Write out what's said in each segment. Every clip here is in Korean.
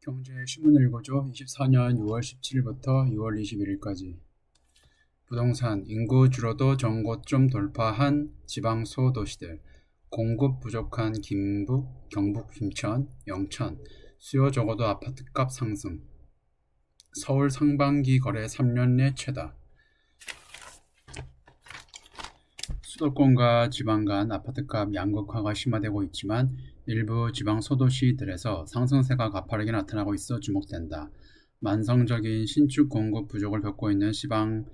경제 신문을 읽어줘. 24년 6월 17일부터 6월 21일까지. 부동산 인구 줄어도 전고점 돌파한 지방 소도시들. 공급 부족한 김북, 경북 김천, 영천. 수요 적어도 아파트값 상승. 서울 상반기 거래 3년 내 최다. 수도권과 지방 간 아파트값 양극화가 심화되고 있지만 일부 지방 소도시들에서 상승세가 가파르게 나타나고 있어 주목된다. 만성적인 신축 공급 부족을 겪고 있는 지방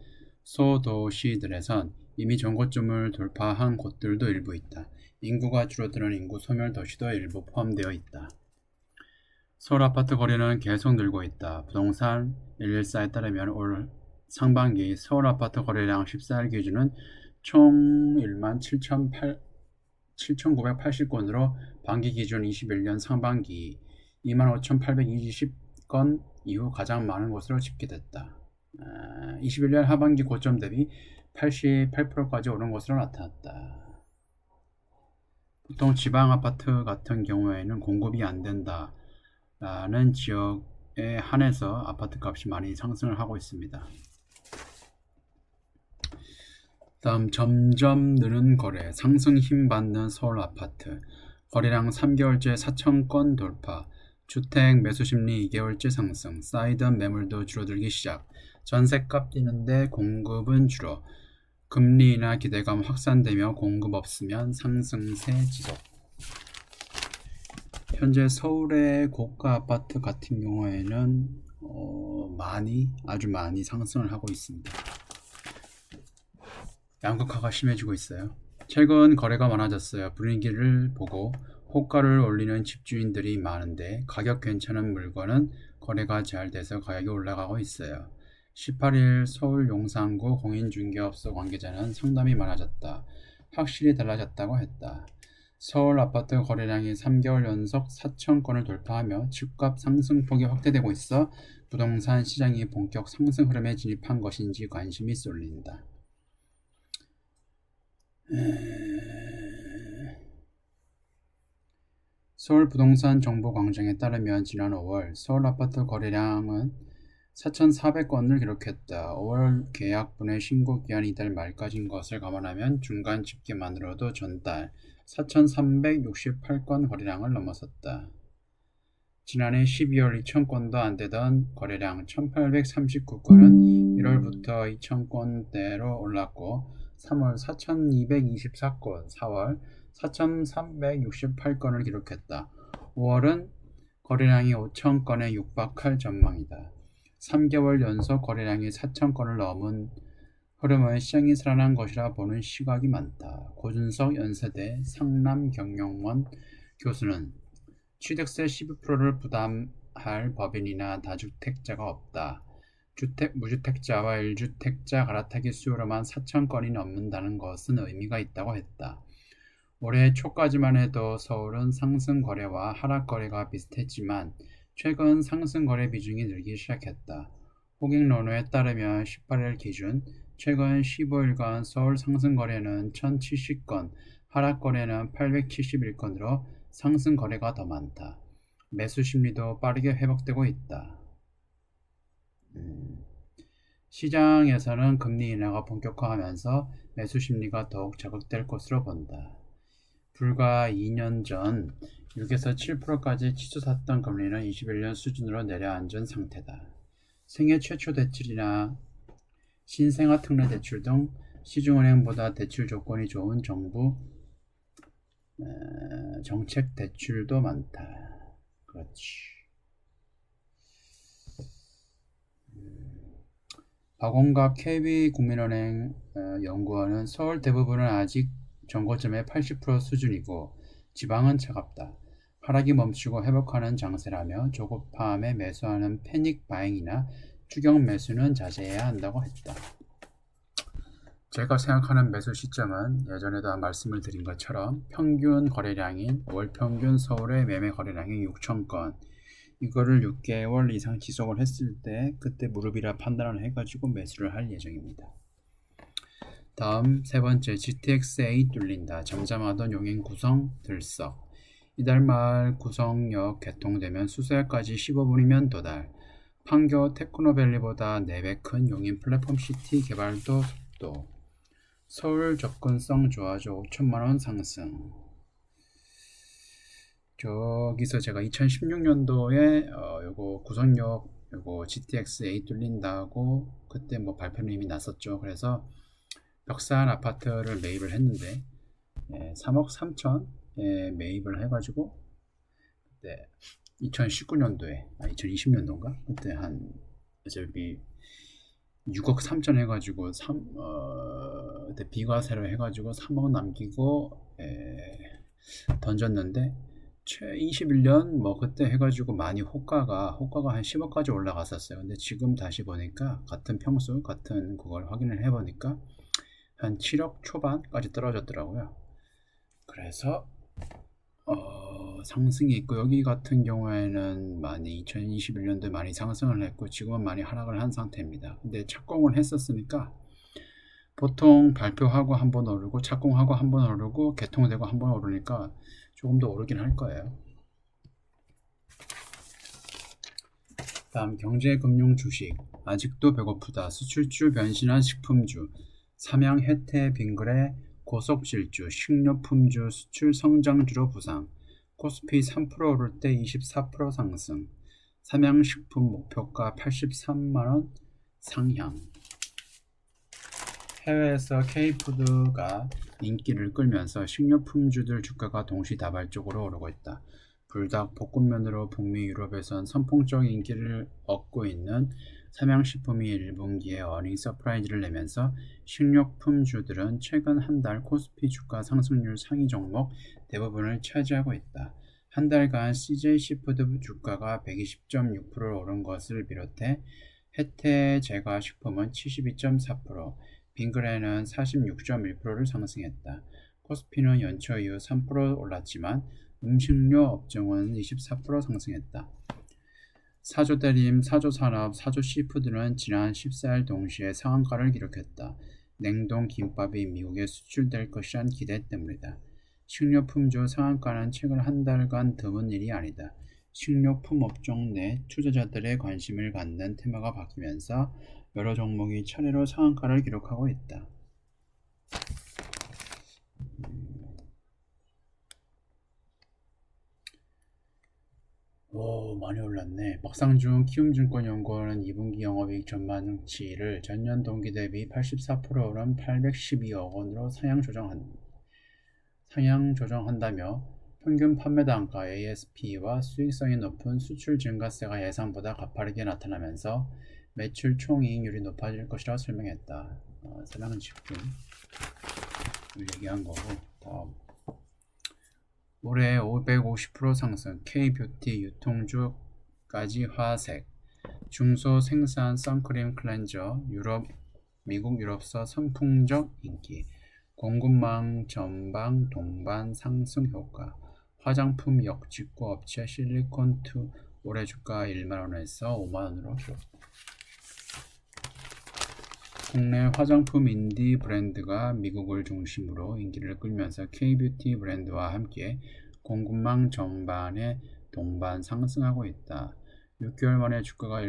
소도시들에선 이미 전고점을 돌파한 곳들도 일부 있다. 인구가 줄어드는 인구 소멸 도시도 일부 포함되어 있다. 서울 아파트 거래는 계속 늘고 있다. 부동산 114에 따르면 올 상반기 서울 아파트 거래량 14일 기준은 총 17,980건으로 반기 기준 21년 상반기 25,820건 이후 가장 많은 것으로 집계됐다. 21년 하반기 고점 대비 88%까지 오른 것으로 나타났다. 보통 지방 아파트 같은 경우에는 공급이 안 된다라는 지역에 한해서 아파트 값이 많이 상승을 하고 있습니다. 다음 점점 느는 거래, 상승 힘 받는 서울 아파트, 거래량 3개월째 4,000건 돌파, 주택 매수 심리 2개월째 상승, 쌓이던 매물도 줄어들기 시작, 전셋값 뛰는데 공급은 줄어, 금리 인하 기대감 확산되며 공급 없으면 상승세 지속. 현재 서울의 고가 아파트 같은 경우에는 아주 많이 상승을 하고 있습니다. 양극화가 심해지고 있어요. 최근 거래가 많아졌어요. 분위기를 보고 호가를 올리는 집주인들이 많은데 가격 괜찮은 물건은 거래가 잘 돼서 가격이 올라가고 있어요. 18일 서울 용산구 공인중개업소 관계자는 상담이 많아졌다. 확실히 달라졌다고 했다. 서울 아파트 거래량이 3개월 연속 4,000건을 돌파하며 집값 상승폭이 확대되고 있어 부동산 시장이 본격 상승 흐름에 진입한 것인지 관심이 쏠린다. 서울 부동산 정보광장에 따르면 지난 5월 서울 아파트 거래량은 4,400건을 기록했다. 5월 계약분의 신고 기한이 이달 말까지인 것을 감안하면 중간 집계만으로도 전달 4,368건 거래량을 넘어섰다. 지난해 12월 2,000건도 안 되던 거래량 1,839건은 1월부터 2,000건대로 올랐고 3월 4,224건, 4월 4,368건을 기록했다. 5월은 거래량이 5,000건에 육박할 전망이다. 3개월 연속 거래량이 4,000건을 넘은 흐름은 시장이 살아난 것이라 보는 시각이 많다. 고준석 연세대 상남경영원 교수는 취득세 12%를 부담할 법인이나 다주택자가 없다. 무주택자와 1주택자 갈아타기 수요로만 4,000건이 넘는다는 것은 의미가 있다고 했다. 올해 초까지만 해도 서울은 상승 거래와 하락 거래가 비슷했지만 최근 상승 거래 비중이 늘기 시작했다. 호갱노노에 따르면 18일 기준 최근 15일간 서울 상승 거래는 1,070건, 하락 거래는 871건으로 상승 거래가 더 많다. 매수 심리도 빠르게 회복되고 있다. 시장에서는 금리 인하가 본격화하면서 매수 심리가 더욱 자극될 것으로 본다. 불과 2년 전 6에서 7%까지 치솟았던 금리는 21년 수준으로 내려앉은 상태다. 생애 최초 대출이나 신생아 특례 대출 등 시중은행보다 대출 조건이 좋은 정부 정책 대출도 많다. 그렇지. 박원갑 KB국민은행 연구원은 서울 대부분은 아직 전고점의 80% 수준이고 지방은 차갑다. 하락이 멈추고 회복하는 장세라며 조급함에 매수하는 패닉 바잉이나 추격 매수는 자제해야 한다고 했다. 제가 생각하는 매수 시점은 예전에도 말씀을 드린 것처럼 평균 거래량인 월 평균 서울의 매매 거래량이 6,000건, 이거를 6개월 이상 지속을 했을 때 그때 무릎이라 판단을 해가지고 매수를 할 예정입니다. 다음 세 번째, GTX-A 뚫린다. 잠잠하던 용인 구성 들썩. 이달 말 구성역 개통되면 수서역까지 15분이면 도달. 판교 테크노밸리보다 4배 큰 용인 플랫폼시티 개발도 속도. 서울 접근성 좋아져 5천만원 상승. 저기서 제가 2016년도에 요거 구성역 요거 GTX-A 뚫린다고 그때 뭐 발표는 이미 났었죠. 그래서 벽산 아파트를 매입을 했는데 3억 3천에 매입을 해가지고 그때 2019년도에 2020년도인가 그때 한 어차피 6억 3천 해가지고 그때 비과세로 해가지고 3억 남기고 던졌는데 최 21년 뭐 그때 해가지고 많이 호가가 한 10억까지 올라갔었어요. 근데 지금 다시 보니까 같은 평수 같은 그걸 확인을 해보니까 한 7억 초반까지 떨어졌더라고요. 그래서 상승이 있고 여기 같은 경우에는 많이 2021년도에 많이 상승을 했고 지금은 많이 하락을 한 상태입니다. 근데 착공을 했었으니까 보통 발표하고 한번 오르고 착공하고 한번 오르고 개통되고 한번 오르니까 조금 더 오르긴 할 거예요. 다음 경제금융 주식. 아직도 배고프다. 수출주 변신한 식품주. 삼양 혜태 빙그레 고속질주. 식료품주 수출 성장주로 부상. 코스피 3% 오를 때 24% 상승. 삼양식품 목표가 83만원 상향. 해외에서 K푸드가 인기를 끌면서 식료품주들 주가가 동시다발적으로 오르고 있다. 불닭, 볶음면으로 북미 유럽에선 선풍적 인기를 얻고 있는 삼양식품이 1분기에 어닝 서프라이즈를 내면서 식료품주들은 최근 한 달 코스피 주가 상승률 상위 종목 대부분을 차지하고 있다. 한 달간 CJ시푸드 주가가 120.6% 오른 것을 비롯해 혜태 제과식품은 72.4%, 빙그레는 46.1%를 상승했다. 코스피는 연초 이후 3% 올랐지만 음식료 업종은 24% 상승했다. 사조대림, 사조산업, 사조시푸드는 지난 14일 동시에 상한가를 기록했다. 냉동 김밥이 미국에 수출될 것이란 기대 때문이다. 식료품주 상한가는 최근 한 달간 드문 일이 아니다. 식료품 업종 내 투자자들의 관심을 갖는 테마가 바뀌면서 여러 종목이 차례로 상한가를 기록하고 있다. 오, 많이 올랐네. 박상중 키움증권연구원은 2분기 영업이익 전망치를 전년 동기 대비 84% 오른 812억 원으로 상향 조정한다며 평균 판매 단가 ASP와 수익성이 높은 수출 증가세가 예상보다 가파르게 나타나면서 매출 총이익률이 높아질 것이라 설명했다. 삼양은 지금 얘기한 거고. 다음. 올해 550% 상승, K뷰티 유통주까지 화색, 중소 생산 선크림 클렌저, 미국 유럽서 선풍적 인기, 공급망 전방 동반 상승 효과, 화장품 역직구 업체 실리콘2 올해 주가 1만원에서 5만원으로 기록. 국내 화장품 인디 브랜드가 미국을 중심으로 인기를 끌면서 K뷰티 브랜드와 함께 공급망 전반에 동반 상승하고 있다. 6개월 만에 주가가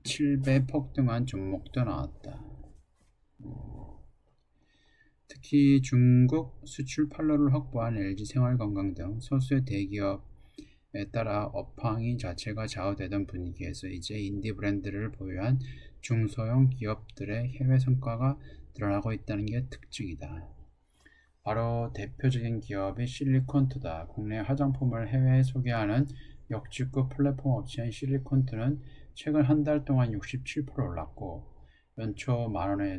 7배 폭등한 종목도 나왔다. 특히 중국 수출 판로를 확보한 LG생활건강 등 소수의 대기업에 따라 업황이 자체가 좌우되던 분위기에서 이제 인디 브랜드를 보유한 중소형 기업들의 해외 성과가 드러나고 있다는 게 특징이다. 바로 대표적인 기업이 실리콘2다. 국내 화장품을 해외에 소개하는 역직구 플랫폼 업체인 실리콘2는 최근 한 달 동안 67% 올랐고 연초 만원이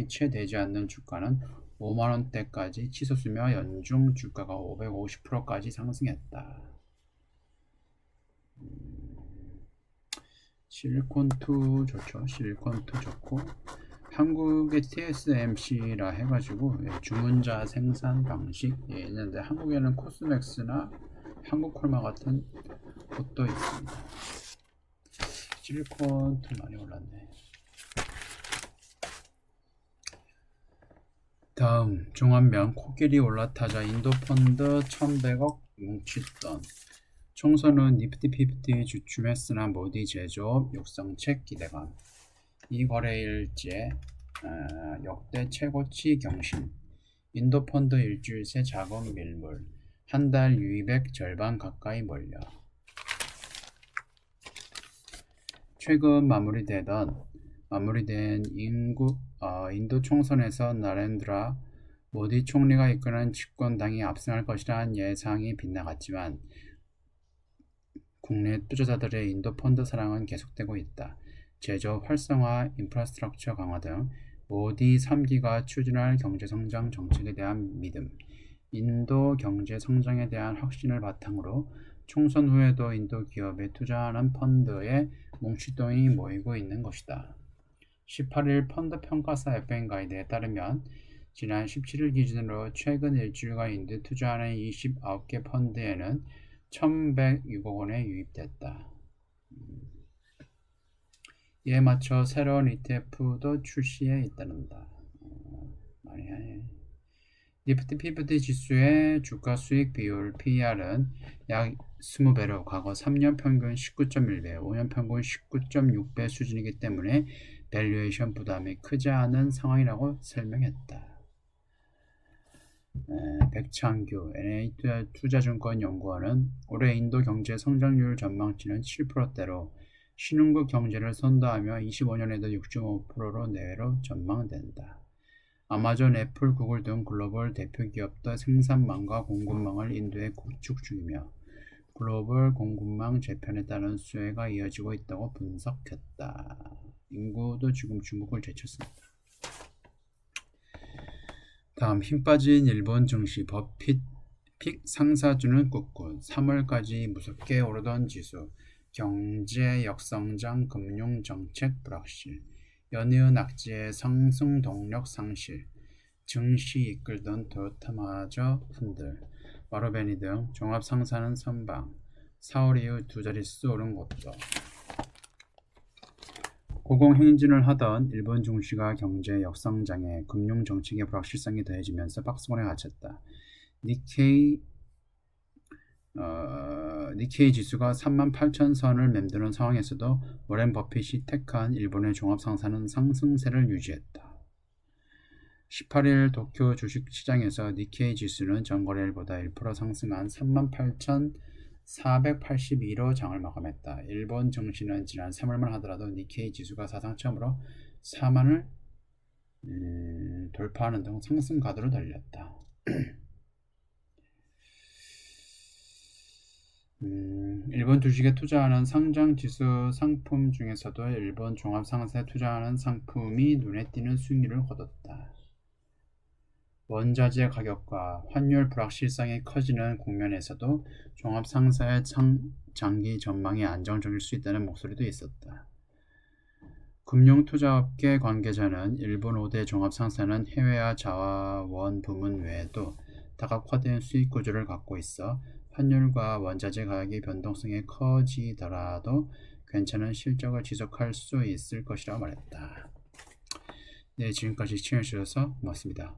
채 되지 않는 주가는 5만원대까지 치솟으며 연중 주가가 550%까지 상승했다. 실리콘2 좋죠. 실리콘2 좋고 한국의 TSMC라 해가지고 주문자 생산 방식 있는데 한국에는 코스맥스나 한국콜마 같은 곳도 있습니다. 실리콘2 많이 올랐네. 다음 종합면 코끼리 올라타자 인도펀드 1100억 뭉칫돈 총선은 니프티 피프티 주춤했으나 모디 제조업 육성책 기대감 이 거래일째 역대 최고치 경신 인도펀드 일주일 새 자금 밀물 한 달 유입액 절반 가까이 몰려 최근 마무리된 인도 총선에서 나렌드라 모디 총리가 이끄는 집권당이 압승할 것이라는 예상이 빗나갔지만 국내 투자자들의 인도 펀드 사랑은 계속되고 있다. 제조업 활성화, 인프라스트럭처 강화 등 모디 3기가 추진할 경제성장 정책에 대한 믿음, 인도 경제 성장에 대한 확신을 바탕으로 총선 후에도 인도 기업에 투자하는 펀드에 뭉칫돈이 모이고 있는 것이다. 18일 펀드 평가사 FM 가이드에 따르면 지난 17일 기준으로 최근 일주일간 인도에 투자하는 29개 펀드에는 1,106억 원에 유입됐다. 이에 맞춰 새로운 ETF도 출시해 있다는다. 많이 하네. 니프티 피프티 지수의 주가 수익 비율 PER은 약 20배로 과거 3년 평균 19.1배, 5년 평균 19.6배 수준이기 때문에 밸류에이션 부담이 크지 않은 상황이라고 설명했다. 백창규 NH투자증권연구원은 올해 인도 경제 성장률 전망치는 7%대로 신흥국 경제를 선도하며 25년에도 6.5%로 내외로 전망된다. 아마존, 애플, 구글 등 글로벌 대표 기업도 생산망과 공급망을 인도에 구축 중이며 글로벌 공급망 재편에 따른 수혜가 이어지고 있다고 분석했다. 인구도 지금 중국을 제쳤습니다. 다음 힘 빠진 일본 증시 버핏 픽 상사주는 꾹꾹 3월까지 무섭게 오르던 지수 경제 역성장 금융 정책 불확실 연이은 악재의 상승 동력 상실 증시 이끌던 토요타마저 흔들 마루베니 등 종합 상사는 선방 4월 이후 두 자릿수 오른 것도 고공행진을 하던 일본 증시가 경제 역성장에 금융 정책의 불확실성이 더해지면서 박스권에 갇혔다. 니케이 지수가 38,000선을 맴도는 상황에서도 워렌 버핏이 택한 일본의 종합상사는 상승세를 유지했다. 18일 도쿄 주식시장에서 니케이 지수는 전거래일보다 1% 상승한 38,482로 장을 마감했다. 일본 증시는 지난 3월만 하더라도 니케이 지수가 사상 처음으로 4만을 돌파하는 등 상승 가도를 달렸다. 일본 주식에 투자하는 상장지수 상품 중에서도 일본 종합상사에 투자하는 상품이 눈에 띄는 수익률을 거뒀다. 원자재 가격과 환율 불확실성이 커지는 국면에서도 종합상사의 장기 전망이 안정적일 수 있다는 목소리도 있었다. 금융투자업계 관계자는 일본 5대 종합상사는 해외와 자원 부문 외에도 다각화된 수익 구조를 갖고 있어 환율과 원자재 가격의 변동성이 커지더라도 괜찮은 실적을 지속할 수 있을 것이라고 말했다. 네, 지금까지 시청해주셔서 고맙습니다.